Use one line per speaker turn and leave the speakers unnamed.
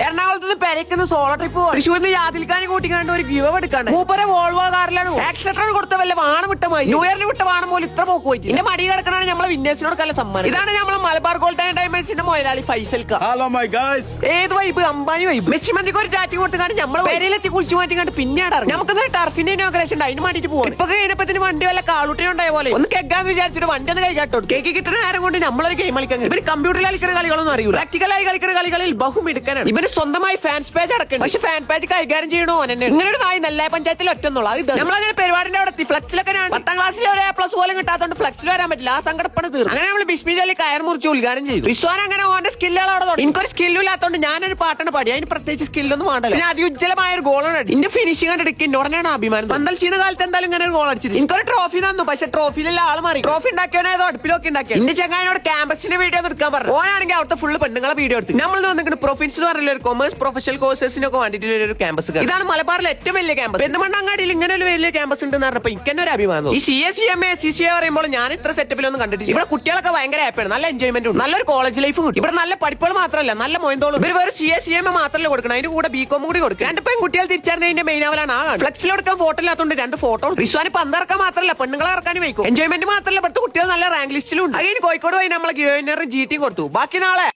എറണാകുളത്ത് പെരക്കുന്ന solo trip തൃശ്ശൂരിൽ നിന്ന് യാതിൽക്കാനെ കൂട്ടിക്കാണ്ട് ഒരു ഗിവ് എടുക്കാണ്ട് മൂപ്പരെ വോൾവോ കാറിലാണ് ആക്സിഡന്റ് കൊടുത്ത വല്ല വാണം വിട്ടമായി ന്യൂ ഇയറിന് വിട്ട വാണം പോലും ഇത്ര പോക്ക് പോയിട്ട് എന്റെ മടി കിടക്കണാണ് നമ്മളെ വിന്നേഴ്സിനോട് കല്ല സമ്മാനം. ഇതാണ് നമ്മളെ മലബാർ ഗോൾഡ് ആൻഡ് ഡയമണ്ട്സിന്റെ മുതലാളി ഫൈസൽ ക. ഏത് വൈബ് അംബാനി വൈബ് മെസ്സി മന്തിക്ക് ഒരു ടാറ്റി കൊടുത്തുകാണ്ട് നമ്മളെ പേരിലെത്തി കുളിച്ചു മാറ്റിക്കാണ്ട് പിന്നെയാണ് നമുക്ക് ടർഫിന്റെ ഇനോഗ്രേഷൻ അതിന് വേണ്ടിട്ട് പോകും. ഇപ്പൊ കഴിഞ്ഞപ്പത്തിന് വണ്ടി വല്ല കാളൂട്ടി ഉണ്ടായ പോലെ ഒന്ന് കേൾക്കാന്ന് വിചാരിച്ചിട്ട് വണ്ടി ഒന്ന് കഴിക്കാട്ടോ. കേക്ക് കിട്ടുന്ന നേരം കൊണ്ട് നമ്മളൊരു ഗെയിം കളിക്കാൻ ഇവര് കമ്പ്യൂട്ടറിൽ കളിക്കുന്ന കളികളൊന്നും അറിയൂ. പ്രാക്ടിക്കലായി കളിക്കുന്ന കളികളിൽ ബഹുമിടുക്കാനാണ്. ഇവര് സ്വന്തമായി ഫാൻസ് പേജ് അടക്കണം. പക്ഷെ ഫാൻ പേജ് കൈകാര്യം ചെയ്യണോ തന്നെ ഇങ്ങനെ ഒരു നായി നെല്ലായ പഞ്ചായത്തിൽ ഒറ്റന്നുള്ള നമ്മളങ്ങനെ പരിപാടിന്റെ അവിടെ ഫ്ലക്സിലൊക്കെ 10ാം ക്ലാസ്സിൽ ഒരു A+ പോലും കിട്ടാത്തതുകൊണ്ട് ഫ്ലക്സിൽ വരാൻ പറ്റില്ല. ആ സങ്കടപ്പണ തീർന്നു. അങ്ങനെ നമ്മൾ ബിസ്മിജാലി കയർ മുറിച്ച് ഉദ്ഘാടനം ചെയ്തു. റിസ്വാൻ അങ്ങനെ ഓന്റെ സ്കില്ലുകൾ അവിടെ തുടങ്ങി. എനിക്കൊരു സ്കില്ലും ഇല്ലാത്തതുകൊണ്ട് ഞാനൊരു പാട്ടാണ് പാടി. അതിന് പ്രത്യേകിച്ച് സ്കില്ലൊന്നും വേണ്ടല്ലോ. പിന്നെ അതിഉജ്ജലമായ ഒരു ഗോളാണ് അടി. എന്റെ ഫിനിഷിംഗ് കണ്ടെടുക്കുക ഉടനെയാണ് അഭിമാനം. പന്തൽ ചെയ്യുന്ന കാലത്ത് എന്തായാലും ഇങ്ങനെ ഒരു ഗോൾ അടിച്ചിട്ട് എനിക്കൊരു ട്രോഫി തന്നു. പക്ഷെ ട്രോഫിയിലുള്ള ആൾ മാറി. ട്രോഫി ഉണ്ടാക്കിയവനേതോ അടുപ്പിലൊക്കെ ഉണ്ടാക്കിയ എന്റെ ചങ്ങാനോട് ക്യാമ്പസിന്റെ വീഡിയോ എടുക്കാൻ പറഞ്ഞു. ഓനാണെങ്കിൽ അവിടുത്തെ ഫുള്ള് പെണ്ണുങ്ങളെ വീഡിയോ എടുത്തു. നമ്മൾ വന്നിട്ട് പ്രൊഫിൻസ് എന്ന് പറഞ്ഞ ഒരു കൊമേഴ്സ് പ്രൊഫഷണൽ കോഴ്സസിനൊക്കെ വേണ്ടിയിട്ടുള്ള ഒരു ക്യാമ്പസ്. ഇതാണ് മലബാറിലെ ഏറ്റവും വലിയ ക്യാമ്പസ്. പെരുന്തമണ്ണങ്ങാടിയിൽ ഇങ്ങനെ ഒരു വലിയ ക്യാമ്പസ് ഉണ്ടെന്ന് പറഞ്ഞപ്പോൾ എനിക്ക് തന്നെ ഒരു അഭിമാനം. ഈ CA CCA പറയുമ്പോൾ ഞാൻ ഇത്ര സെറ്റപ്പിലൊന്നും കണ്ടിട്ടില്ല. ഇവിടെ കുട്ടികളൊക്കെ ഭയങ്കര ഹാപ്പിയാണ്. നല്ല എൻജോയ്മെന്റ് ഉണ്ട്. നല്ലൊരു കോളേജ് ലൈഫ് കിട്ടും. ഇവിടെ നല്ല പഠിപ്പുകൾ മാത്രമല്ല നല്ല മൊയന്തോളും. ഇവർ വേറെ CA മാത്രമല്ല കൊടുക്കണം. അതിന് കൂടെ BCom കൂടി കൊടുക്കും. 2 പെൺകുട്ടികൾ തിരിച്ചറിഞ്ഞതിന്റെ മെയിൻ അവലാണ് ആ ഫ്ലെക്സിൽ എടുക്കാൻ ഫോട്ടോ ഇല്ലാത്തതുകൊണ്ട് 2 ഫോട്ടോ. റിസ്വാന് പന്തിറക്കാൻ മാത്രമല്ല പെണ്ണുങ്ങളെ ഇറക്കാനും വയ്ക്കും. എൻജോയ്മെന്റ് മാത്രമല്ല ഇവിടുത്തെ കുട്ടികൾ നല്ല റാങ്ക് ലിസ്റ്റിലും ഉണ്ട്. അതിന് കോഴിക്കോട് പോയി നമ്മളെ ഗവർണർ GT കൊടുത്തു. ബാക്കി നാളെ